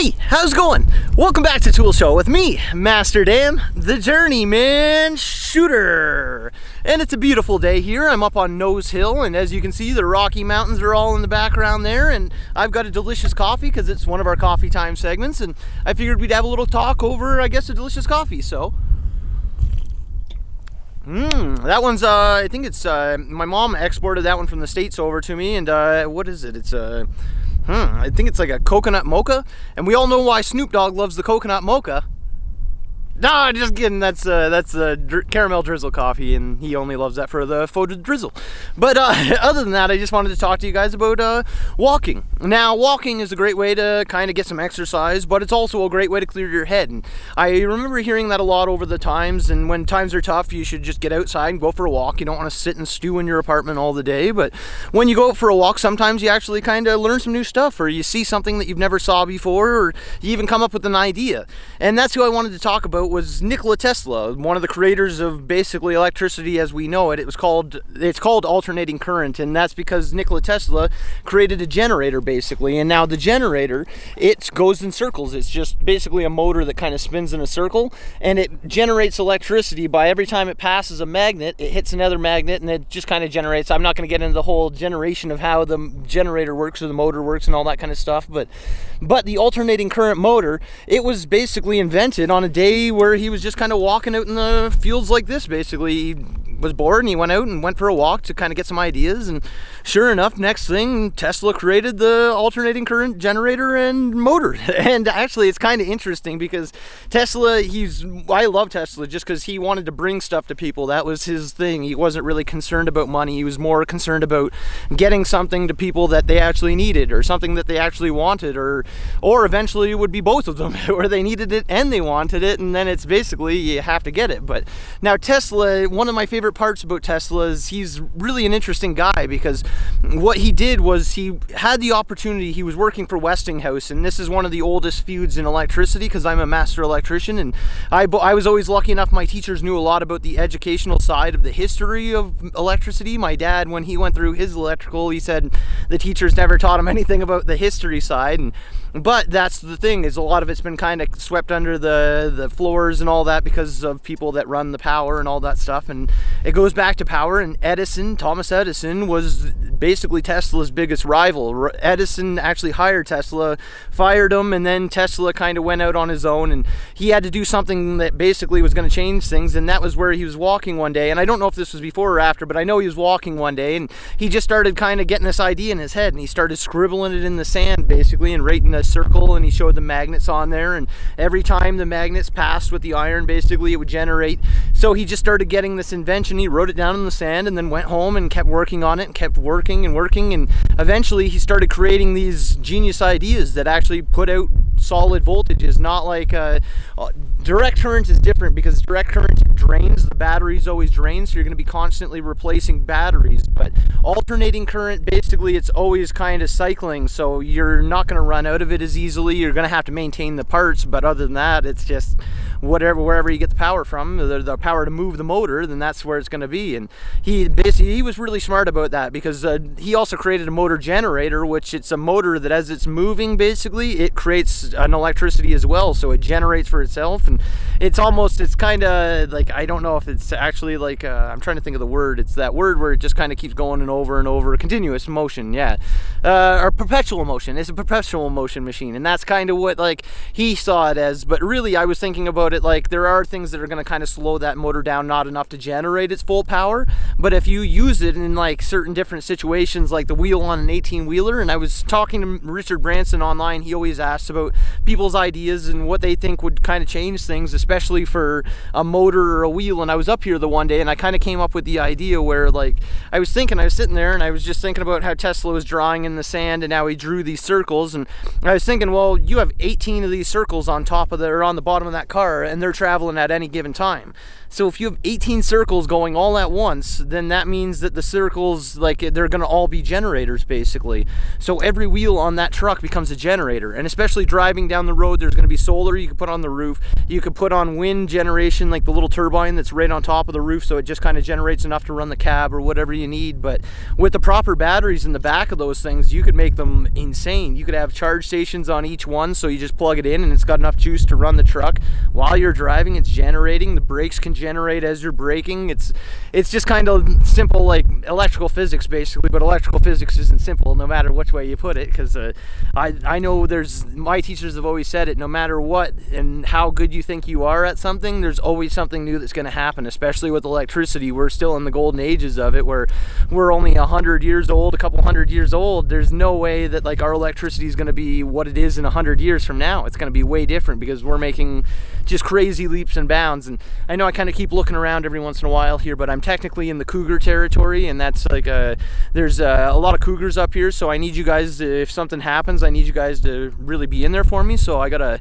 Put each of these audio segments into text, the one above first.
Hey, how's it going? Welcome back to Tool Show with me, Master Dan, the Journeyman shooter. And it's a beautiful day here. I'm up on Nose Hill, and as you can see, the Rocky Mountains are all in the background there, and I've got a delicious coffee because it's one of our coffee time segments, and I figured we'd have a little talk over, I guess, a delicious coffee. So that one's I think it's my mom exported that one from the States over to me, and what is it? It's I think it's like a coconut mocha, and we all know why Snoop Dogg loves the coconut mocha. No, just kidding. That's caramel drizzle coffee, and he only loves that for the photo drizzle. But other than that, I just wanted to talk to you guys about walking. Now, walking is a great way to kind of get some exercise, but it's also a great way to clear your head. And I remember hearing that a lot over the times, and when times are tough, you should just get outside and go for a walk. You don't want to sit and stew in your apartment all the day, but when you go out for a walk, sometimes you actually kind of learn some new stuff, or you see something that you've never saw before, or you even come up with an idea. And that's who I wanted to talk about was Nikola Tesla, one of the creators of basically electricity as we know it. It's called alternating current, and that's because Nikola Tesla created a generator basically. And now the generator, it goes in circles. It's just basically a motor that kind of spins in a circle, and it generates electricity by every time it passes a magnet, it hits another magnet, and it just kind of generates. I'm not going to get into the whole generation of how the generator works or the motor works and all that kind of stuff, but the alternating current motor, it was basically invented on a day where he was just kind of walking out in the fields like this. Basically, he was bored and he went out and went for a walk to kind of get some ideas, and sure enough, next thing, Tesla created the alternating current generator and motor. And actually, it's kind of interesting because Tesla, I love Tesla just because he wanted to bring stuff to people. That was his thing. He wasn't really concerned about money. He was more concerned about getting something to people that they actually needed, or something that they actually wanted, or eventually it would be both of them, where they needed it and they wanted it, and then it's basically you have to get it. But now Tesla, one of my favorite parts about Tesla is he's really an interesting guy, because what he did was he had the opportunity. He was working for Westinghouse, and this is one of the oldest feuds in electricity because I'm a master electrician, and I was always lucky enough my teachers knew a lot about the educational side of the history of electricity. My dad, when he went through his electrical, he said the teachers never taught him anything about the history side, but that's the thing, is a lot of it's been kind of swept under the floors and all that because of people that run the power and all that stuff, and it goes back to power. And Thomas Edison was basically Tesla's biggest rival. Edison actually hired Tesla, fired him, and then Tesla kind of went out on his own, and he had to do something that basically was going to change things, and that was where he was walking one day, and I don't know if this was before or after, but I know he was walking one day, and he just started kind of getting this idea in his head, and he started scribbling it in the sand basically, and writing a circle, and he showed the magnets on there, and every time the magnets passed with the iron, basically it would generate. So he just started getting this invention. He wrote it down in the sand and then went home and kept working on it and kept working, and eventually he started creating these genius ideas that actually put out solid voltages. Not like direct current is different, because direct current drains, the batteries always drain, so you're going to be constantly replacing batteries. But alternating current, basically it's always kind of cycling, so you're not going to run out of it as easily. You're going to have to maintain the parts, but other than that, it's just wherever you get the power from, the power to move the motor, then that's where it's going to be. And he was really smart about that, because he also created a motor generator, which it's a motor that as it's moving, basically it creates an electricity as well, so it generates for itself. And it's kind of like, I don't know if it's actually like I'm trying to think of the word. It's that word where it just kind of keeps going and over, continuous motion, yeah, or perpetual motion. It's a perpetual motion machine, and that's kind of what like he saw it as. But really, I was thinking about it like there are things that are going to kind of slow that motor down, not enough to generate its full power, but if you use it in like certain different situations, like the wheel on an 18-wheeler, and I was talking to Richard Branson online, he always asks about people's ideas and what they think would kind of change things, especially for a motor or a wheel. And I was up here the one day, and I kind of came up with the idea where like I was sitting there and I was just thinking about how Tesla was drawing in the sand, and how he drew these circles, and I was thinking, well, you have 18 of these circles on the bottom of that car, and they're traveling at any given time. So if you have 18 circles going all at once, then that means that the circles, like, they're going to all be generators basically. So every wheel on that truck becomes a generator, and especially driving driving down the road, there's going to be solar you can put on the roof. You could put on wind generation, like the little turbine that's right on top of the roof, so it just kind of generates enough to run the cab or whatever you need. But with the proper batteries in the back of those things, you could make them insane. You could have charge stations on each one, so you just plug it in and it's got enough juice to run the truck while you're driving. It's generating. The brakes can generate as you're braking. It's just kind of simple, like electrical physics basically, but electrical physics isn't simple no matter which way you put it, because I know my teachers have always said it, no matter what and how good you think you are at something, there's always something new that's going to happen, especially with electricity. We're still in the golden ages of it, where we're only 100 years old, a couple hundred years old. There's no way that like our electricity is going to be what it is in 100 years from now. It's going to be way different because we're making just crazy leaps and bounds. And I know I kind of keep looking around every once in a while here, but I'm technically in the cougar territory, and that's like there's a lot of cougars up here, so I need you guys, if something happens, I need you guys to really be in there for me. So I gotta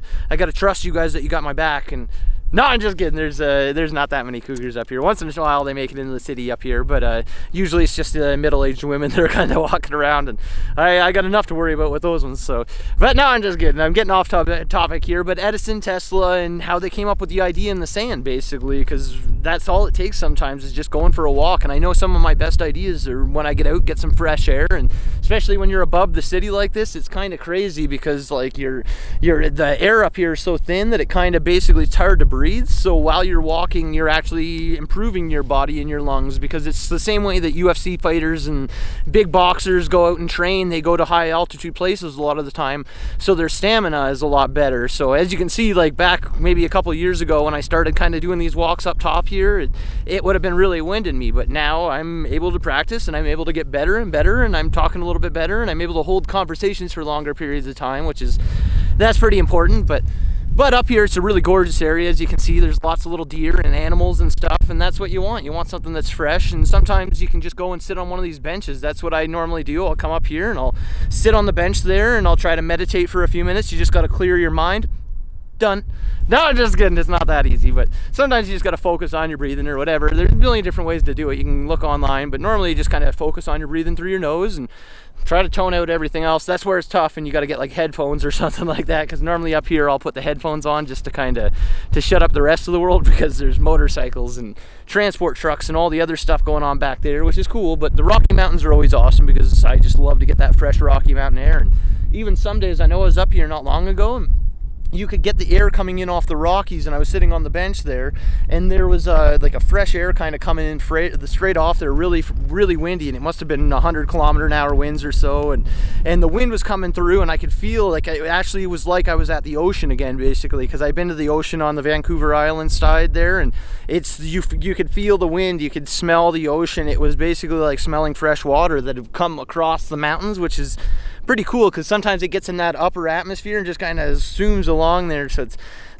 trust you guys that you got my back. And no, I'm just kidding. There's not that many cougars up here. Once in a while they make it into the city up here, but usually it's just middle-aged women that are kind of walking around, and I got enough to worry about with those ones. So, but no, I'm just kidding. I'm getting off topic here. But Edison, Tesla, and how they came up with the idea in the sand, basically, because that's all it takes sometimes is just going for a walk. And I know some of my best ideas are when I get out, get some fresh air, and especially when you're above the city like this, it's kind of crazy because like the air up here is so thin that it kind of basically it's hard to breathe. So while you're walking, you're actually improving your body and your lungs, because it's the same way that UFC fighters and big boxers go out and train. They go to high altitude places a lot of the time, so their stamina is a lot better. So as you can see, like back maybe a couple years ago when I started kind of doing these walks up top here, it would have been really winding me, but now I'm able to practice and I'm able to get better and better, and I'm talking a little bit better, and I'm able to hold conversations for longer periods of time, that's pretty important. But up here, it's a really gorgeous area. As you can see, there's lots of little deer and animals and stuff, and that's what you want. You want something that's fresh, and sometimes you can just go and sit on one of these benches. That's what I normally do. I'll come up here and I'll sit on the bench there and I'll try to meditate for a few minutes. You just got to clear your mind. Done. No, I'm just kidding. It's not that easy, but sometimes you just got to focus on your breathing or whatever. There's a million different ways to do it. You can look online, but normally you just kind of focus on your breathing through your nose and try to tone out everything else. That's where it's tough, and you got to get like headphones or something like that, because normally up here I'll put the headphones on just to kind of to shut up the rest of the world, because there's motorcycles and transport trucks and all the other stuff going on back there, which is cool. But the Rocky Mountains are always awesome because I just love to get that fresh Rocky Mountain air. And even some days, I know I was up here not long ago, and you could get the air coming in off the Rockies, and I was sitting on the bench there, and there was like a fresh air kind of coming in straight off there, really windy, and it must have been 100-kilometer-an-hour winds or so, and the wind was coming through, and I could feel like it actually was like I was at the ocean again, basically, because I've been to the ocean on the Vancouver Island side there, and you could feel the wind, you could smell the ocean. It was basically like smelling fresh water that had come across the mountains, which is pretty cool, because sometimes it gets in that upper atmosphere and just kind of zooms along there. So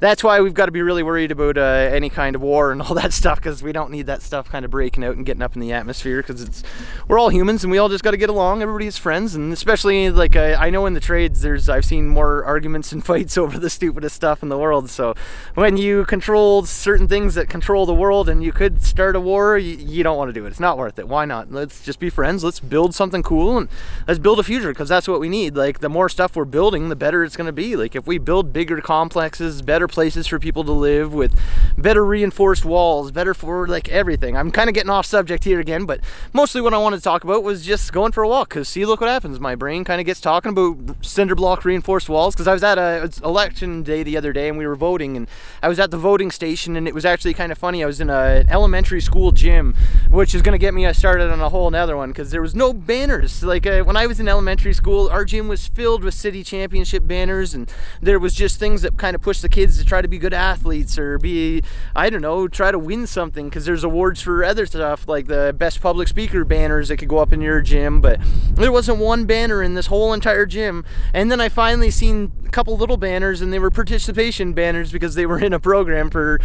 that's why we've got to be really worried about any kind of war and all that stuff, because we don't need that stuff kind of breaking out and getting up in the atmosphere, because we're all humans and we all just got to get along. Everybody is friends, and especially like I know in the trades I've seen more arguments and fights over the stupidest stuff in the world. So when you control certain things that control the world and you could start a war, you don't want to do it. It's not worth it. Why not? Let's just be friends. Let's build something cool, and let's build a future, because that's what we need. Like the more stuff we're building, the better it's going to be. Like if we build bigger complexes, better places for people to live with, better reinforced walls, better for like everything. I'm kind of getting off subject here again, but mostly what I wanted to talk about was just going for a walk, because see, look what happens. My brain kind of gets talking about cinder block reinforced walls, because I was at election day the other day and we were voting, and I was at the voting station, and it was actually kind of funny. I was in an elementary school gym, which is going to get me started on a whole nother one, because there was no banners. Like when I was in elementary school, our gym was filled with city championship banners, and there was just things that kind of pushed the kids to try to be good athletes or be, I don't know, try to win something, because there's awards for other stuff like the best public speaker banners that could go up in your gym, but there wasn't one banner in this whole entire gym. And then I finally seen a couple little banners, and they were participation banners because they were in a program for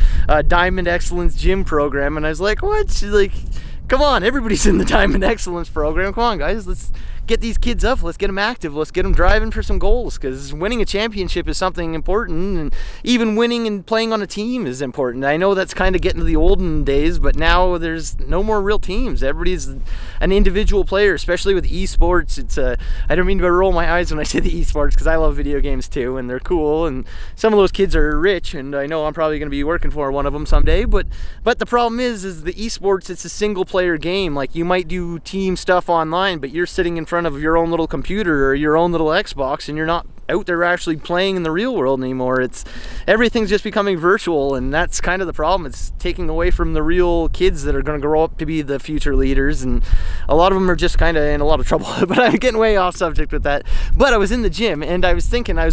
Diamond Excellence Gym program, and I was like, what? Like, Come on, everybody's in the Diamond Excellence program. Come on, guys, let's get these kids up. Let's get them active. Let's get them driving for some goals, because winning a championship is something important, and even winning and playing on a team is important. I know that's kind of getting to the olden days, but now there's no more real teams. Everybody's an individual player, especially with esports. It's I don't mean to roll my eyes when I say the esports, because I love video games too, and they're cool, and some of those kids are rich, and I know I'm probably going to be working for one of them someday, but the problem is the esports, it's a single player game. Like, you might do team stuff online, but you're sitting in front of your own little computer or your own little Xbox, and you're not out there actually playing in the real world anymore. Everything's just becoming virtual, and that's kind of the problem. It's taking away from the real kids that are going to grow up to be the future leaders, and a lot of them are just kind of in a lot of trouble. But I'm getting way off subject with that. But I was in the gym, and I was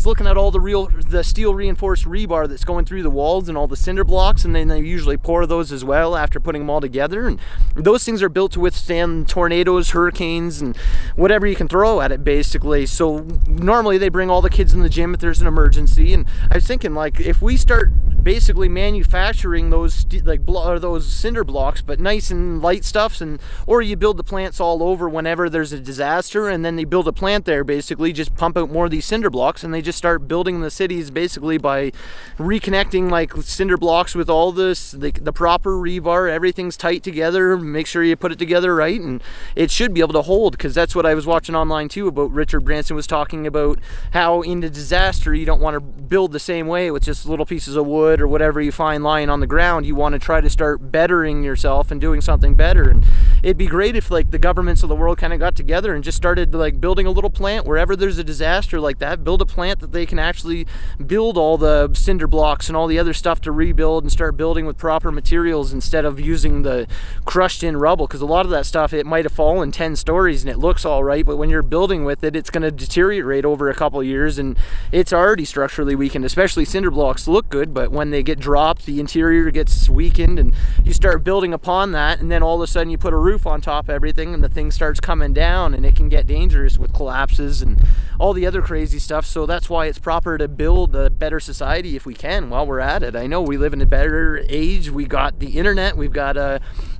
looking at all the steel reinforced rebar that's going through the walls and all the cinder blocks, and then they usually pour those as well after putting them all together, and those things are built to withstand tornadoes, hurricanes, and whatever you can throw at it, basically. So normally they bring all the kids in the gym if there's an emergency, and I was thinking, like, if we start basically manufacturing those those cinder blocks, but nice and light stuffs, or you build the plants all over whenever there's a disaster, and then they build a plant there, basically just pump out more of these cinder blocks, and they just start building the cities basically by reconnecting like cinder blocks with all this the proper rebar. Everything's tight together. Make sure you put it together right, and it should be able to hold, because that's what I was watching online too about. Richard Branson was talking about how in a disaster you don't want to build the same way with just little pieces of wood or whatever you find lying on the ground. You want to try to start bettering yourself and doing something better. And it'd be great if like the governments of the world kind of got together and just started like building a little plant wherever there's a disaster like that. Build a plant that they can actually build all the cinder blocks and all the other stuff to rebuild, and start building with proper materials instead of using the crushed in rubble, because a lot of that stuff, it might have fallen 10 stories and it looks all right, but when you're building with it, it's going to deteriorate over a couple of years, and it's already structurally weakened. Especially cinder blocks look good, but when they get dropped, the interior gets weakened, and you start building upon that, and then all of a sudden you put a roof on top of everything, and the thing starts coming down, and it can get dangerous with collapses and all the other crazy stuff. So that's why it's proper to build a better society if we can while we're at it. I know we live in a better age. We got the internet, we've got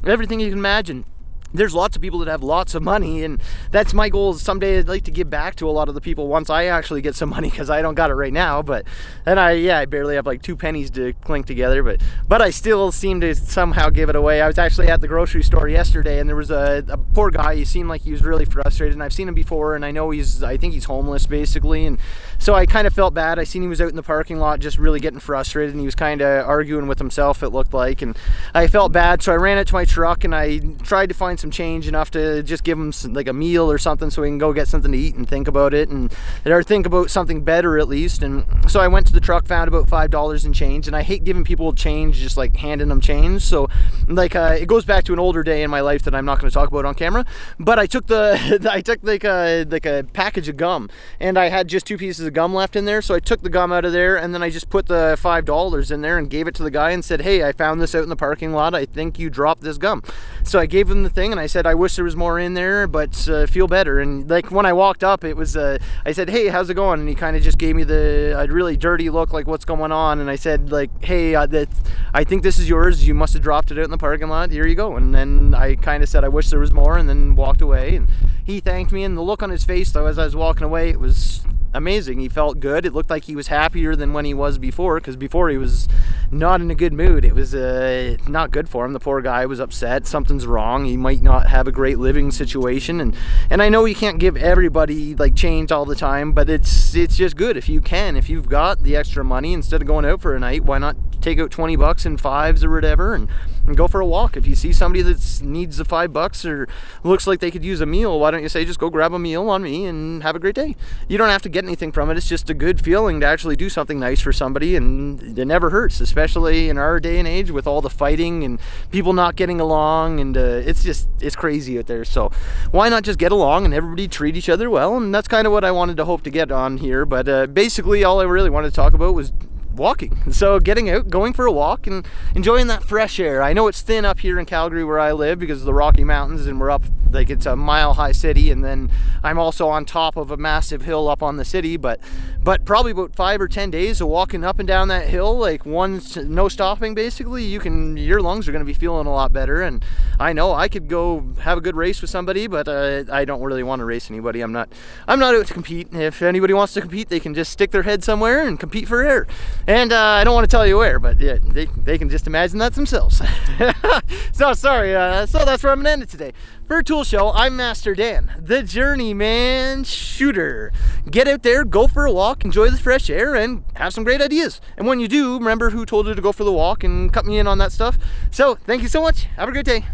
everything you can imagine. There's lots of people that have lots of money, and that's my goal. Someday I'd like to give back to a lot of the people once I actually get some money, because I don't got it right now. But then I barely have like 2 pennies to clink together, but I still seem to somehow give it away. I was actually at the grocery store yesterday, and there was a poor guy. He seemed like he was really frustrated, and I've seen him before, and I know I think he's homeless basically, and so I kind of felt bad. I seen he was out in the parking lot just really getting frustrated, and he was kind of arguing with himself, it looked like, and I felt bad. So I ran out to my truck and I tried to find some change enough to just give him like a meal or something, so he can go get something to eat and think about it, or think about something better at least. And so I went to the truck, found about $5 in change, and I hate giving people change, just like handing them change. So like it goes back to an older day in my life that I'm not going to talk about on camera, but I took like a package of gum, and I had just 2 pieces of gum left in there, so I took the gum out of there, and then I just put the $5 in there and gave it to the guy and said, hey, I found this out in the parking lot, I think you dropped this gum. So I gave him the thing, and I said, I wish there was more in there, but feel better. And like when I walked up, it was I said, hey, how's it going? And he kind of just gave me a really dirty look, like, what's going on? And I said, like, hey, I think this is yours, you must have dropped it out in the parking lot, here you go. And then I kind of said I wish there was more, and then walked away. And he thanked me, and the look on his face though as I was walking away, it was amazing. He felt good. It looked like he was happier than when he was before, because before he was not in a good mood. It was not good for him. The poor guy was upset. Something's wrong. He might not have a great living situation, and I know you can't give everybody like change all the time, but it's just good if you can. If you've got the extra money, instead of going out for a night, why not take out 20 bucks in fives or whatever and go for a walk? If you see somebody that needs the $5 or looks like they could use a meal, why don't you say, just go grab a meal on me and have a great day? You don't have to get anything from it. It's just a good feeling to actually do something nice for somebody, and it never hurts, especially in our day and age with all the fighting and people not getting along, and it's crazy out there. So why not just get along and everybody treat each other well? And that's kind of what I wanted to hope to get on here. But basically all I really wanted to talk about was walking. So getting out, going for a walk, and enjoying that fresh air. I know it's thin up here in Calgary where I live because of the Rocky Mountains, and we're up, like, it's a mile-high city, and then I'm also on top of a massive hill up on the city, but probably about 5 or 10 days of walking up and down that hill, like no stopping basically, your lungs are going to be feeling a lot better. And I know I could go have a good race with somebody, but I don't really want to race anybody. I'm not out to compete. If anybody wants to compete, they can just stick their head somewhere and compete for air. And I don't want to tell you where, but yeah, they can just imagine that themselves. So sorry, so that's where I'm gonna end it today. For Tool Show, I'm Master Dan, the Journeyman shooter. Get out there, go for a walk, enjoy the fresh air, and have some great ideas. And when you do, remember who told you to go for the walk and cut me in on that stuff. So thank you so much. Have a great day.